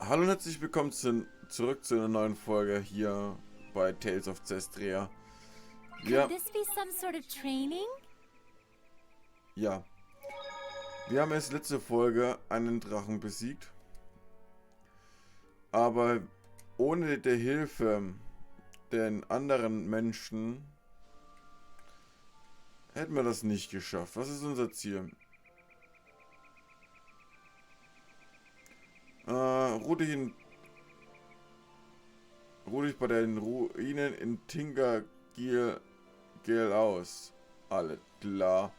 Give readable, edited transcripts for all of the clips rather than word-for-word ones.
Hallo und herzlich willkommen zurück zu einer neuen Folge hier bei Tales of Zestiria. Could this be some sort of training? Ja. Wir haben erst letzte Folge einen Drachen besiegt. Aber ohne die Hilfe den anderen Menschen hätten wir das nicht geschafft. Was ist unser Ziel? Ruh dich bei den Ruinen in Tinga-Gil aus. Alle klar.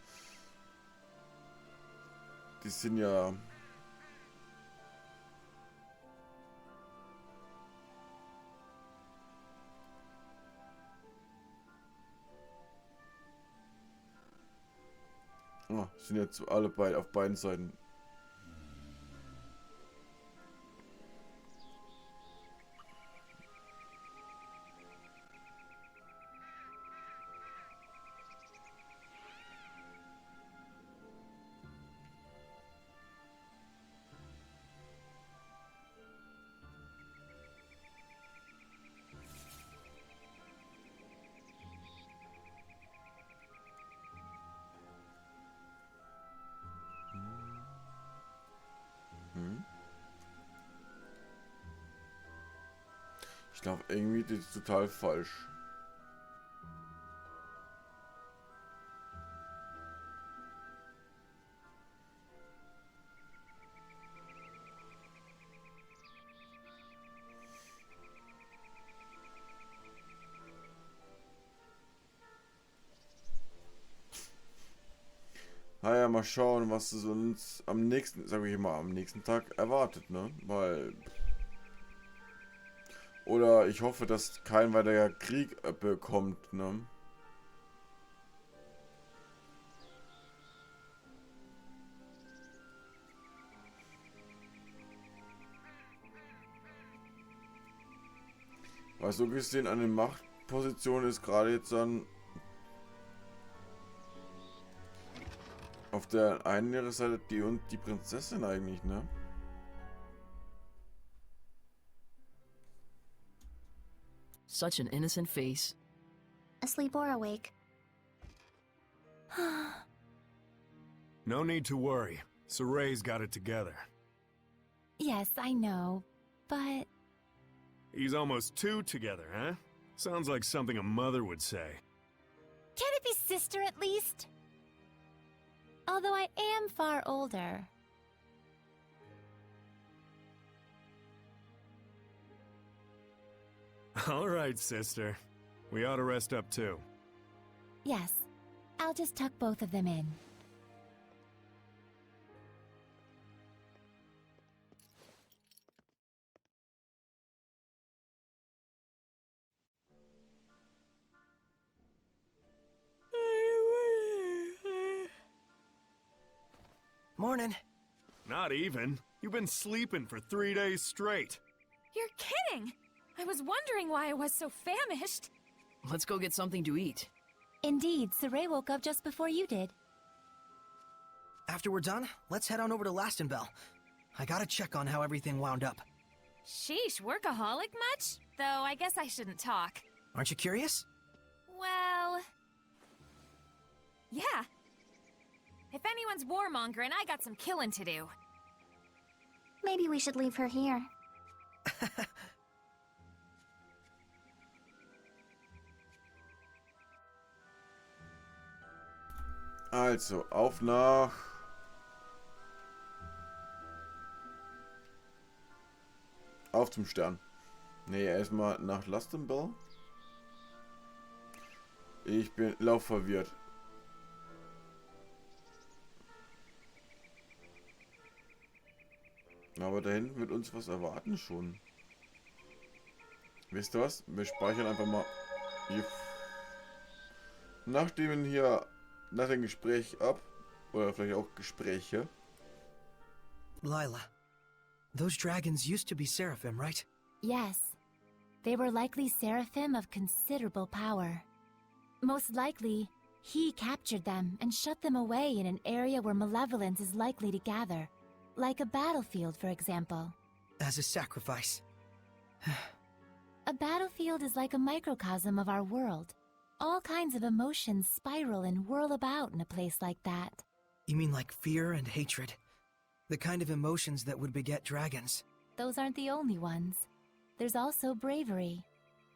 Die sind ja... Oh, sind jetzt alle auf beiden Seiten. Ich glaube, irgendwie das ist total falsch. Naja, mal schauen, was es uns am nächsten, sag ich mal, am nächsten Tag erwartet, ne? Weil... Oder ich hoffe, dass kein weiterer Krieg bekommt, ne? Weil so gesehen eine Machtposition ist gerade jetzt dann auf der einen ihrer Seite die und die Prinzessin eigentlich, ne? Such an innocent face. Asleep or awake? No need to worry. Sorey's got it together. Yes, I know, but... He's almost two together, huh? Sounds like something a mother would say. Can't it be sister at least? Although I am far older. All right, sister. We ought to rest up too. Yes, I'll just tuck both of them in. Morning. Not even. You've been sleeping for 3 days straight. You're kidding! I was wondering why I was so famished. Let's go get something to eat. Indeed, Sorey woke up just before you did. After we're done, let's head on over to Lastenbell. I gotta check on how everything wound up. Sheesh, workaholic much? Though I guess I shouldn't talk. Aren't you curious? Well... yeah. If anyone's warmongering, I got some killing to do. Maybe we should leave her here. Also, auf nach... Auf zum Stern. Nee, erstmal nach Lastenbell. Ich bin laufverwirrt. Aber da hinten wird uns was erwarten schon. Wisst ihr was? Wir speichern einfach mal hier nach dem Gespräch ab. Oder vielleicht auch Gespräche. Lila, those dragons used to be Seraphim, right? Yes. They were likely Seraphim of considerable power. Most likely, he captured them and shut them away in an area where malevolence is likely to gather. Like a battlefield, for example. as a sacrifice. A battlefield is like a microcosm of our world. All kinds of emotions spiral and whirl about in a place like that. You mean like fear and hatred? The kind of emotions that would beget dragons. Those aren't the only ones. There's also bravery.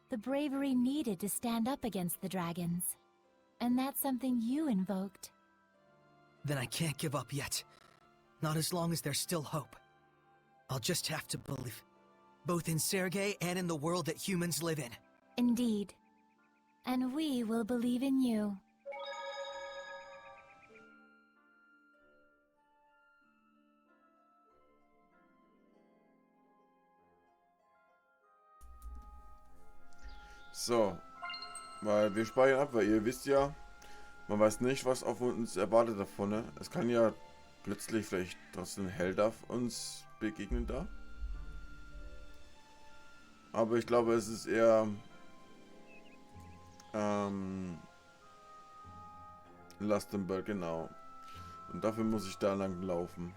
The bravery needed to stand up against the dragons. And that's something you invoked. Then I can't give up yet. Not as long as there's still hope. I'll just have to believe. Both in Sergei and in the world that humans live in. Indeed. And we will believe in you. So. Weil wir speichern ab, weil ihr wisst ja, man weiß nicht, was auf uns erwartet davon, ne? Es kann ja plötzlich vielleicht trotzdem ein Held auf uns begegnen da. Aber ich glaube, es ist eher Lastenberg, genau. Und dafür muss ich da lang laufen.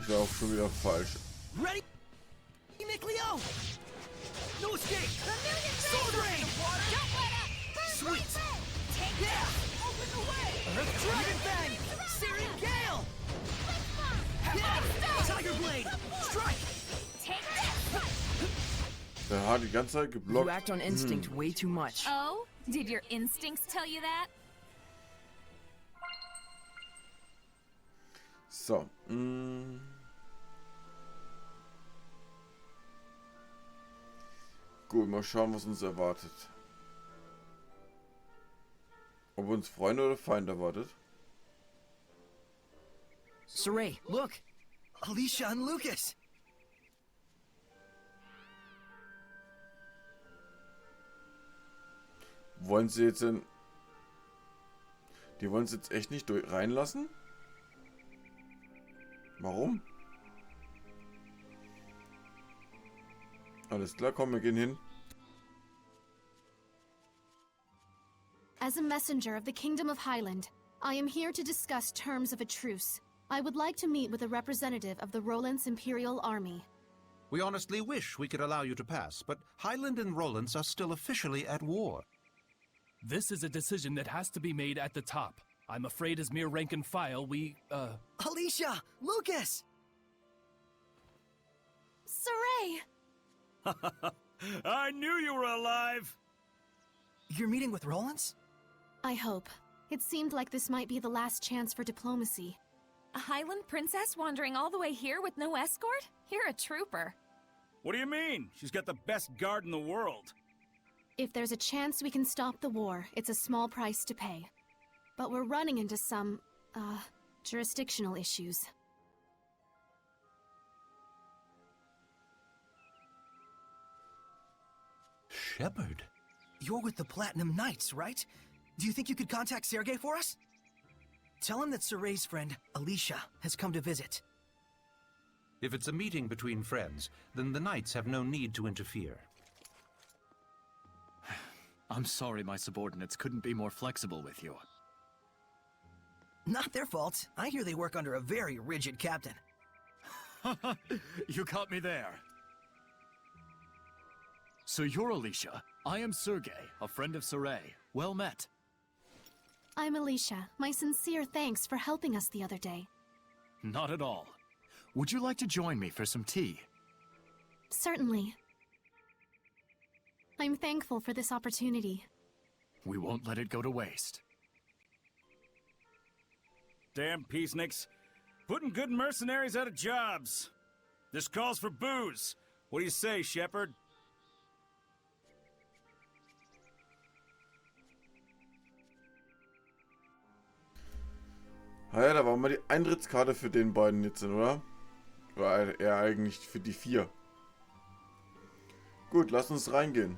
Ich laufe schon wieder falsch. Ready? Mikleo! No escape! Sorey! Sweet! Yeah! Open the way! Earth Dragon Bang! Searing Gale! Yeah! Tiger Blade! Strike! Take this! Der hat die ganze Zeit geblockt. You act on instinct way too much. Oh? Did your instincts tell you that? So. Gut, mal schauen, was uns erwartet. Ob uns Freunde oder Feinde erwartet. Sorey, look! Elysia and Lucas! Wollen sie jetzt denn... Die wollen es jetzt echt nicht reinlassen? Warum? Alles klar, komm, wir gehen hin. As a messenger of the Kingdom of Highland, I am here to discuss terms of a truce. I would like to meet with a representative of the Roland's Imperial Army. We honestly wish we could allow you to pass, but Highland and Roland's are still officially at war. This is a decision that has to be made at the top. I'm afraid as mere rank and file, Elysia! Lucas! Sorey! I knew you were alive! You're meeting with Roland's? I hope. It seemed like this might be the last chance for diplomacy. A Highland princess wandering all the way here with no escort? You're a trooper. What do you mean? She's got the best guard in the world. If there's a chance we can stop the war, it's a small price to pay. But we're running into some, jurisdictional issues. Shepard? You're with the Platinum Knights, right? Do you think you could contact Sergei for us? Tell him that Sorey's friend, Elysia, has come to visit. If it's a meeting between friends, then the Knights have no need to interfere. I'm sorry my subordinates couldn't be more flexible with you. Not their fault. I hear they work under a very rigid captain. You caught me there. So you're Elysia. I am Sergei, a friend of Sorey. Well met. I'm Elysia. My sincere thanks for helping us the other day. Not at all. Would you like to join me for some tea? Certainly. I'm thankful for this opportunity. We won't let it go to waste. Damn peaceniks. Putting good mercenaries out of jobs. This calls for booze. What do you say, Shepard? Ja, da war mal die Eintrittskarte für den beiden jetzt, oder? Oder eher eigentlich für die 4. Gut, lass uns reingehen.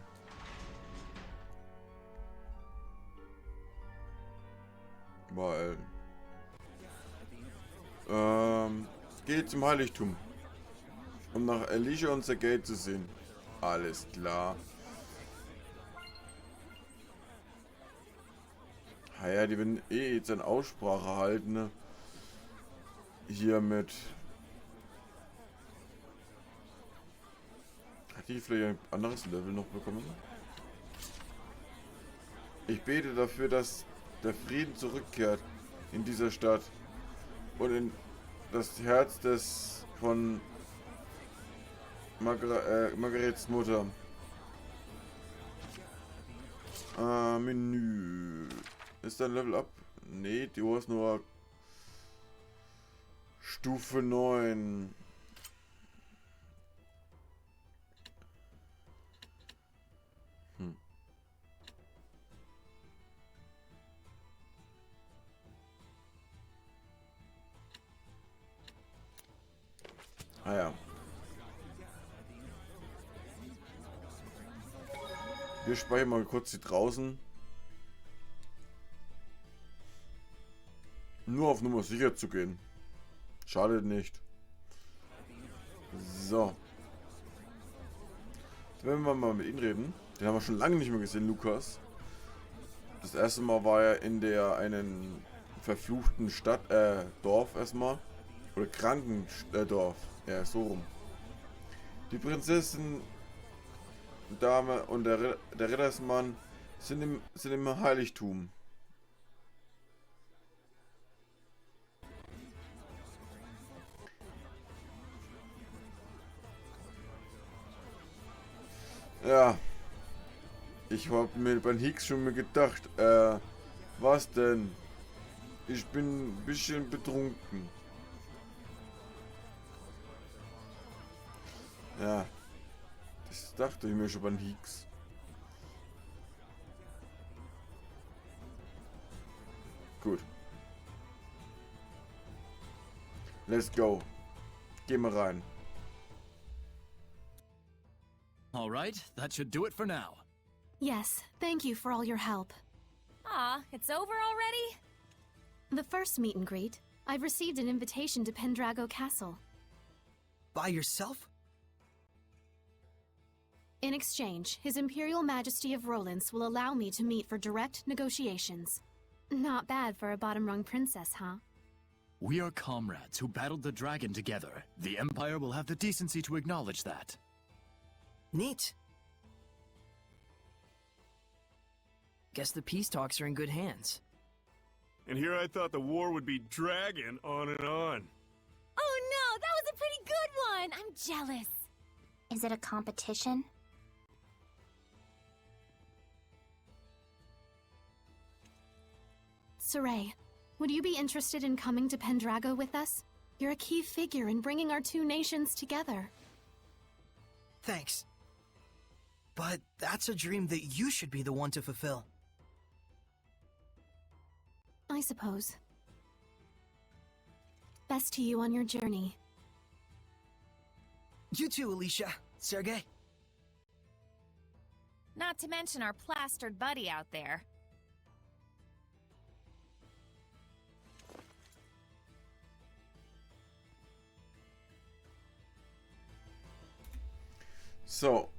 Weil... geht zum Heiligtum. Um nach Elysia und Sergei zu sehen. Alles klar. Naja, die werden eh jetzt eine Aussprache halten, ne? Hier mit... Hat die vielleicht ein anderes Level noch bekommen? Ich bete dafür, dass der Frieden zurückkehrt in dieser Stadt und in das Herz des von Margarets Mutter. Menü. Ist da ein Level up? Nee, du hast nur Stufe 9. Ah ja. Wir speichern mal kurz hier draußen. Nur auf Nummer sicher zu gehen. Schadet nicht. So. Jetzt werden wir mal mit ihm reden. Den haben wir schon lange nicht mehr gesehen, Lukas. Das erste Mal war er in der einen verfluchten Stadt, Dorf erstmal. Oder Krankendorf. Ja, so rum. Die Prinzessin, Dame und der Rittersmann sind im Heiligtum. Ja. Ich hab mir beim Hicks schon mal gedacht, was denn? Ich bin ein bisschen betrunken. Ja, das dachte ich mir schon beim Hicks. Gut. Let's go. Gehen wir rein. All right, that should do it for now. Yes, thank you for all your help. Aw, it's over already? The first meet and greet, I've received an invitation to Pendrago Castle. By yourself? In exchange, His Imperial Majesty of Rollins will allow me to meet for direct negotiations. Not bad for a bottom-rung princess, huh? We are comrades who battled the dragon together. The Empire will have the decency to acknowledge that. Neat. Guess the peace talks are in good hands. And here I thought the war would be dragging on and on. Oh no, that was a pretty good one! I'm jealous. Is it a competition? Sorey, would you be interested in coming to Pendrago with us? You're a key figure in bringing our two nations together. Thanks. But that's a dream that you should be the one to fulfill. I suppose. Best to you on your journey. You too, Elysia. Sergei. Not to mention our plastered buddy out there. So.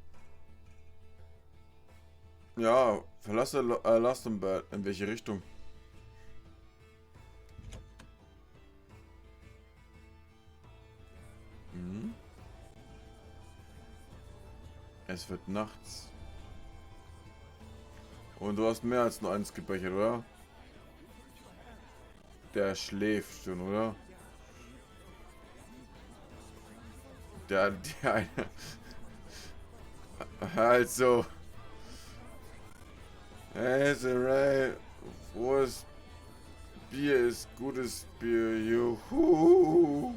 Ja, verlasse Lastenberg. In welche Richtung? Hm? Es wird nachts. Und du hast mehr als nur eins gebechert, oder? Der schläft schon, oder? Der eine... Also... Hey, Sorey, frohes Bier ist gutes Bier, juhu.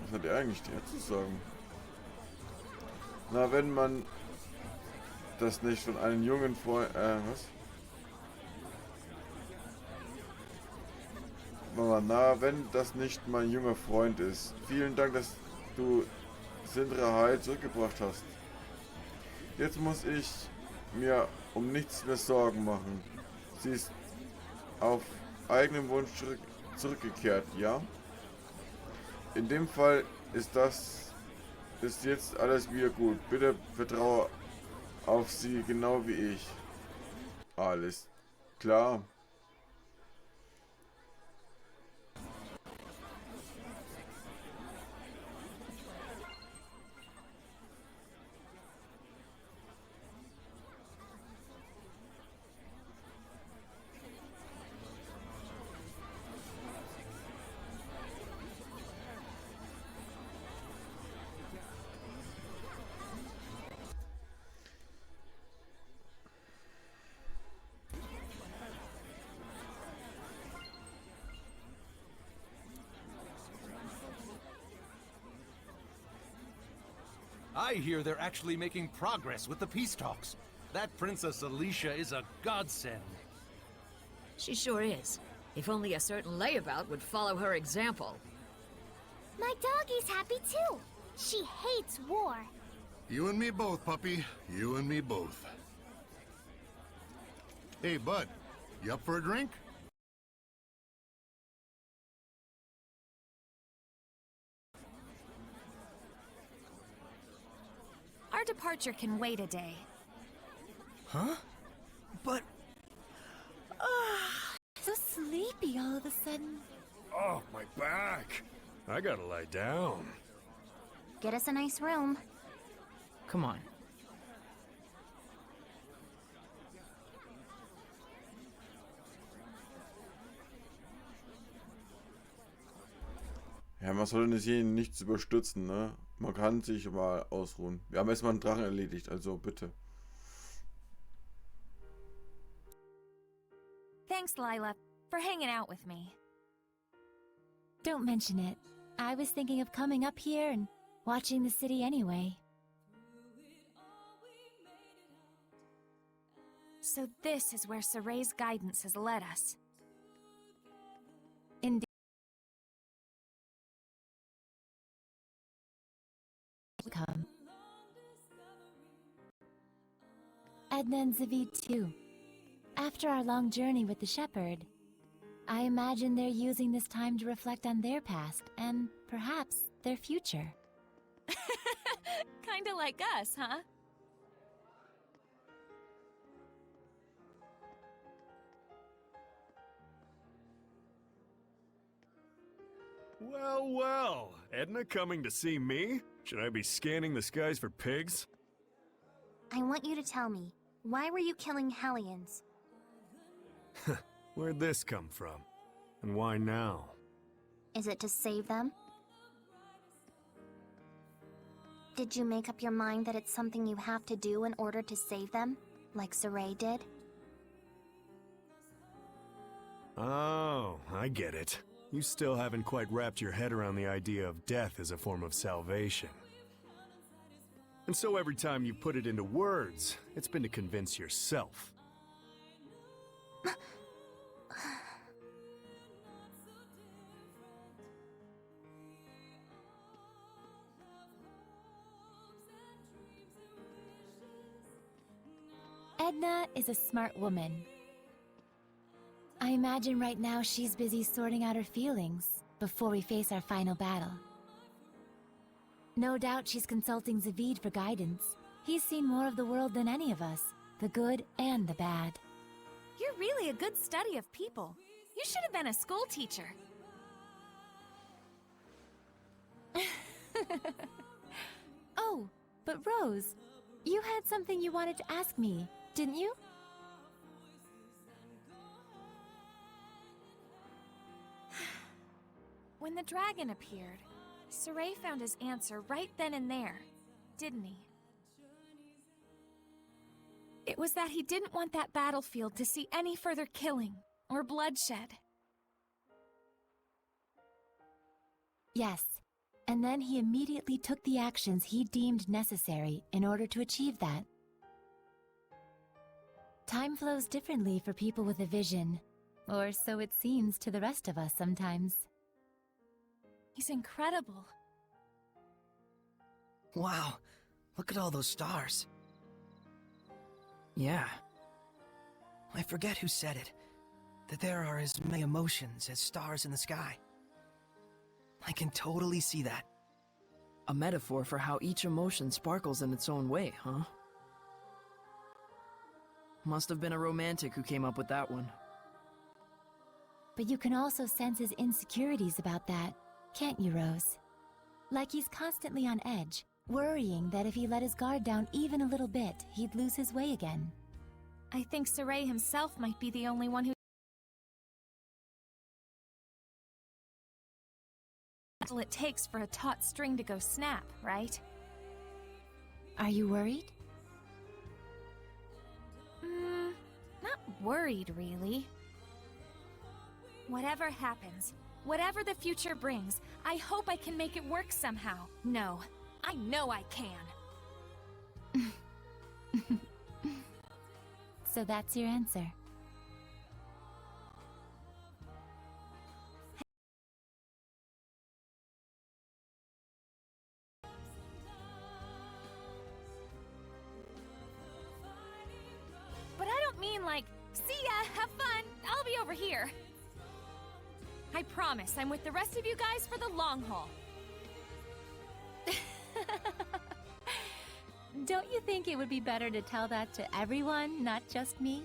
Was hat er eigentlich der zu sagen? Na, wenn man das nicht von einem jungen Freund, was? Mama, na, wenn das nicht mein junger Freund ist. Vielen Dank, dass du Sindra heil zurückgebracht hast. Jetzt muss ich mir um nichts mehr Sorgen machen. Sie ist auf eigenen Wunsch zurückgekehrt, ja? In dem Fall ist jetzt alles wieder gut. Bitte vertraue auf sie, genau wie ich. Alles klar. I hear they're actually making progress with the peace talks. That Princess Elysia is a godsend. She sure is. If only a certain layabout would follow her example. My doggie's happy too. She hates war. You and me both, puppy. You and me both. Hey, bud. You up for a drink? Our departure can wait a day. Huh? But... So sleepy all of a sudden. Oh, my back. I gotta lie down. Get us a nice room. Come on. Ja, man sollte hier nichts überstürzen, ne? Man kann sich mal ausruhen. Wir haben erstmal einen Drachen erledigt, also bitte. Thanks, Lila, for hanging out with me. Don't mention it. I was thinking of coming up here and watching the city anyway. So this is where Sorey's guidance has led us. Indeed. Come. Edna and Zavid too. After our long journey with the shepherd, I imagine they're using this time to reflect on their past and perhaps their future. Kinda like us, huh? Well, well. Edna coming to see me? Should I be scanning the skies for pigs? I want you to tell me, why were you killing Hellions? Where'd this come from? And why now? Is it to save them? Did you make up your mind that it's something you have to do in order to save them, like Sorey did? Oh, I get it. You still haven't quite wrapped your head around the idea of death as a form of salvation. And so every time you put it into words, it's been to convince yourself. Edna is a smart woman. I imagine right now she's busy sorting out her feelings before we face our final battle. No doubt she's consulting Zavid for guidance. He's seen more of the world than any of us, the good and the bad. You're really a good study of people. You should have been a school teacher. Oh, but Rose, you had something you wanted to ask me, didn't you? When the dragon appeared, Sorey found his answer right then and there, didn't he? It was that he didn't want that battlefield to see any further killing or bloodshed. Yes, and then he immediately took the actions he deemed necessary in order to achieve that. Time flows differently for people with a vision, or so it seems to the rest of us sometimes. He's incredible. Wow, look at all those stars. Yeah. I forget who said it. that there are as many emotions as stars in the sky. I can totally see that. A metaphor for how each emotion sparkles in its own way, huh? Must have been a romantic who came up with that one. But you can also sense his insecurities about that, can't you, Rose? Like he's constantly on edge, worrying that if he let his guard down even a little bit, he'd lose his way again. I think Sorey himself might be the only one who... All it takes for a taut string to go snap, right? Are you worried? Not worried, really. Whatever happens, whatever the future brings, I hope I can make it work somehow. No, I know I can. So that's your answer. But I don't mean like, see ya, have fun, I'll be over here. I promise I'm with the rest of you guys for the long haul. Don't you think it would be better to tell that to everyone, not just me?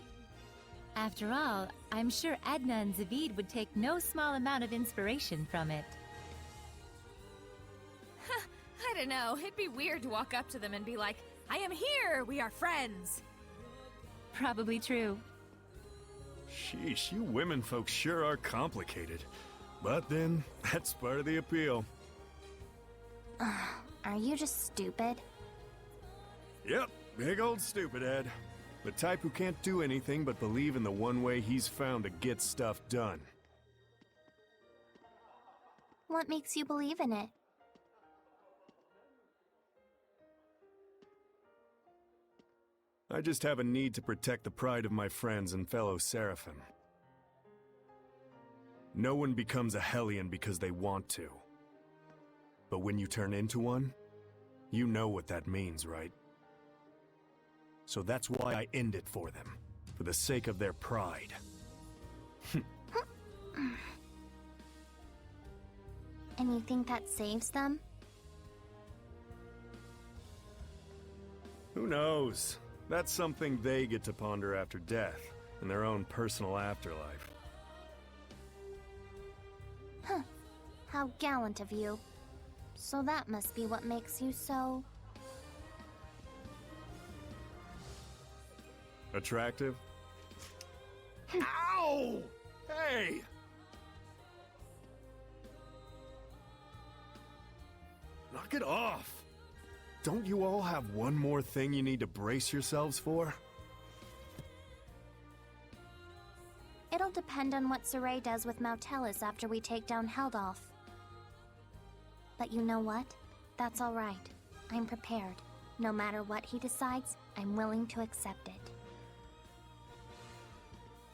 After all, I'm sure Edna and Zavid would take no small amount of inspiration from it. I don't know, it'd be weird to walk up to them and be like, I am here, we are friends. Probably true. Sheesh, you women folks sure are complicated. But then, that's part of the appeal. Are you just stupid? Yep, big old stupid Ed. The type who can't do anything but believe in the one way he's found to get stuff done. What makes you believe in it? I just have a need to protect the pride of my friends and fellow Seraphim. No one becomes a Hellion because they want to. But when you turn into one, you know what that means, right? So that's why I end it for them, for the sake of their pride. And you think that saves them? Who knows? That's something they get to ponder after death, in their own personal afterlife. Huh. How gallant of you. So that must be what makes you so... Attractive? Ow! Hey! Knock it off! Don't you all have one more thing you need to brace yourselves for? It'll depend on what Sorey does with Mautelis after we take down Heldolf. But you know what? That's alright. I'm prepared. No matter what he decides, I'm willing to accept it.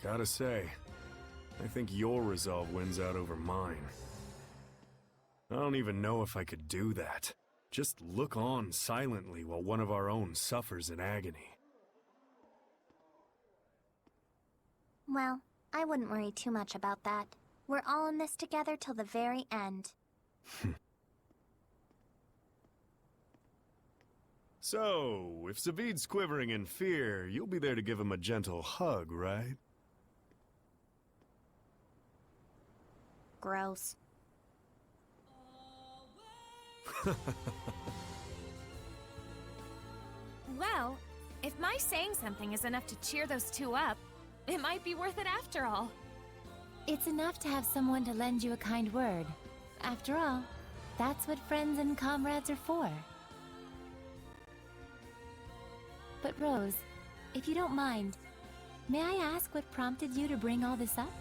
Gotta say, I think your resolve wins out over mine. I don't even know if I could do that. Just look on silently while one of our own suffers in agony. Well, I wouldn't worry too much about that. We're all in this together till the very end. So, if Zavid's quivering in fear, you'll be there to give him a gentle hug, right? Gross. Well, if my saying something is enough to cheer those two up, it might be worth it after all. It's enough to have someone to lend you a kind word. After all, that's what friends and comrades are for. But Rose, if you don't mind, may I ask what prompted you to bring all this up?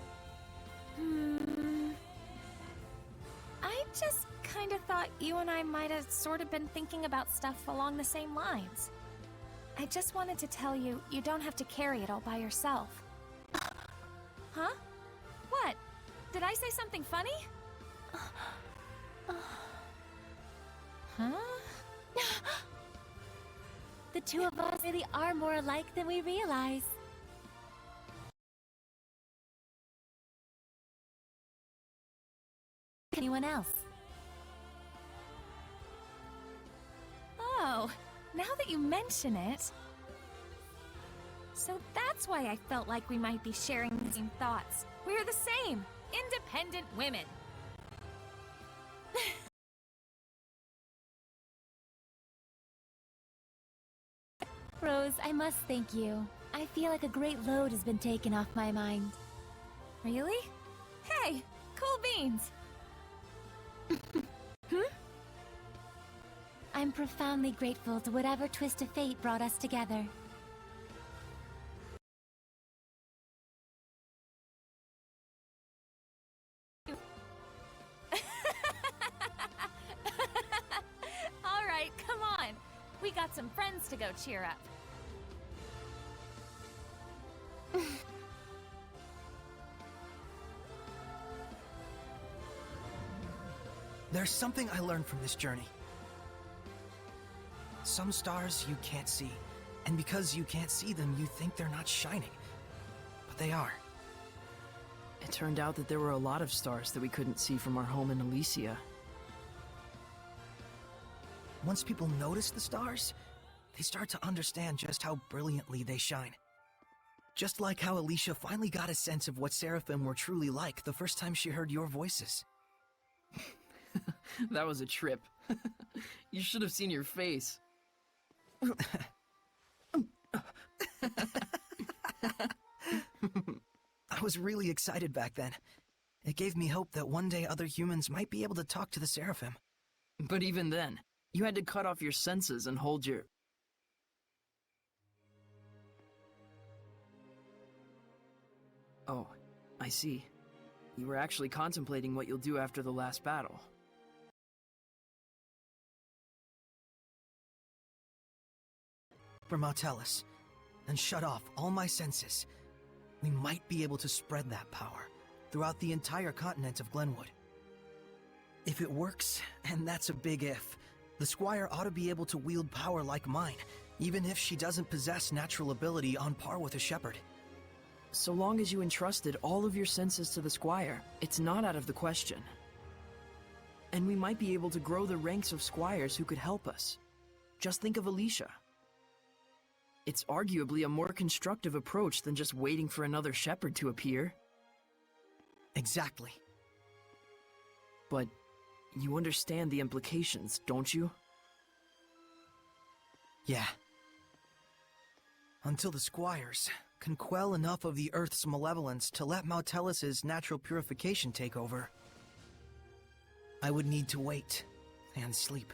I just kind of thought you and I might have sort of been thinking about stuff along the same lines. I just wanted to tell you, you don't have to carry it all by yourself. Huh? What? Did I say something funny? Huh? The two of us really are more alike than we realize. anyone else. Oh, now that you mention it... So that's why I felt like we might be sharing the same thoughts. We're the same! Independent women! Rose, I must thank you. I feel like a great load has been taken off my mind. Really? Hey, cool beans! I'm profoundly grateful to whatever twist of fate brought us together. Alright, come on! We got some friends to go cheer up. There's something I learned from this journey. Some stars you can't see, and because you can't see them, you think they're not shining. But they are. It turned out that there were a lot of stars that we couldn't see from our home in Elysia. Once people notice the stars, they start to understand just how brilliantly they shine. Just like how Elysia finally got a sense of what Seraphim were truly like the first time she heard your voices. That was a trip. You should have seen your face. I was really excited back then. It gave me hope that one day other humans might be able to talk to the Seraphim. But even then, you had to cut off your senses and hold your... Oh, I see. You were actually contemplating what you'll do after the last battle. For Martellus, and shut off all my senses, we might be able to spread that power throughout the entire continent of Glenwood. If it works, and that's a big if, the Squire ought to be able to wield power like mine, even if she doesn't possess natural ability on par with a shepherd. So long as you entrusted all of your senses to the Squire, it's not out of the question. And we might be able to grow the ranks of squires who could help us. Just think of Elysia. It's arguably a more constructive approach than just waiting for another shepherd to appear. Exactly. But you understand the implications, don't you? Yeah. Until the squires can quell enough of the Earth's malevolence to let Martellus's natural purification take over, I would need to wait and sleep.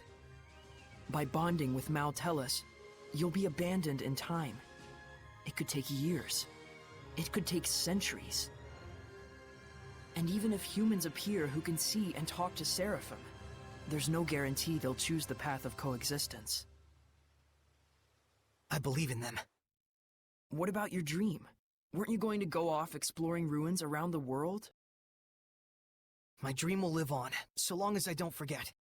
By bonding with Martellus, you'll be abandoned in time. It could take years. It could take centuries. And even if humans appear who can see and talk to Seraphim, there's no guarantee they'll choose the path of coexistence. I believe in them. What about your dream? Weren't you going to go off exploring ruins around the world? My dream will live on, so long as I don't forget.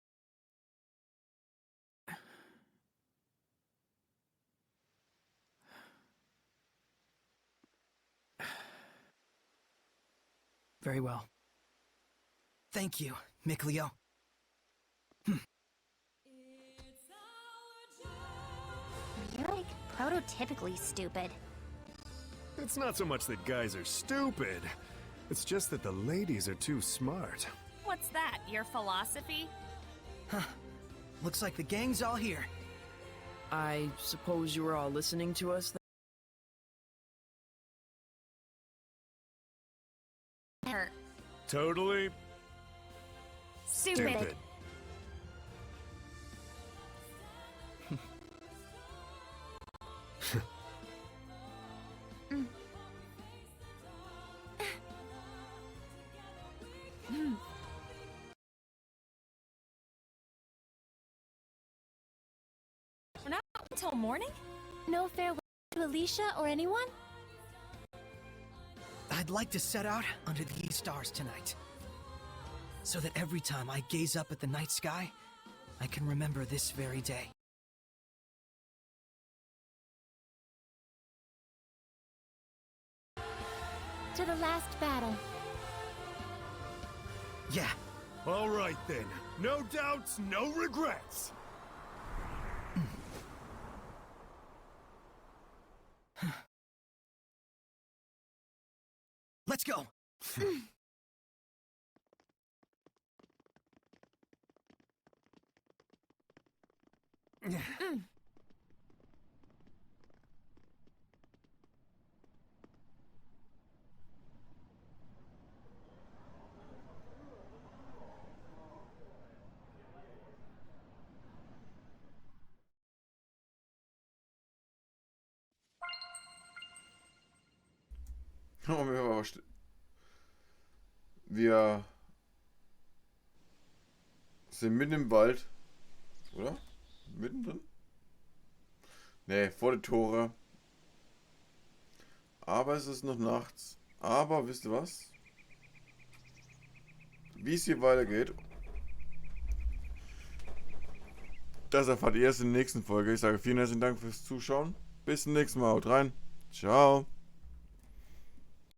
Very well. Thank you, Mikleo. You're like prototypically stupid. It's not so much that guys are stupid. It's just that the ladies are too smart. What's that, your philosophy? Huh. Looks like the gang's all here. I suppose you were all listening to us then? Totally Stupid. We're not until morning? No farewell to Elysia or anyone? I'd like to set out under these stars tonight, so that every time I gaze up at the night sky, I can remember this very day. To the last battle. Yeah, All right then. No doubts, no regrets. Let's go. Oh, wir sind mitten im Wald. Oder? Mittendrin? Ne, vor den Tore. Aber es ist noch nachts. Aber wisst ihr was? Wie es hier weitergeht, das erfahrt ihr erst in der nächsten Folge. Ich sage vielen herzlichen Dank fürs Zuschauen. Bis zum nächsten Mal. Haut rein. Ciao.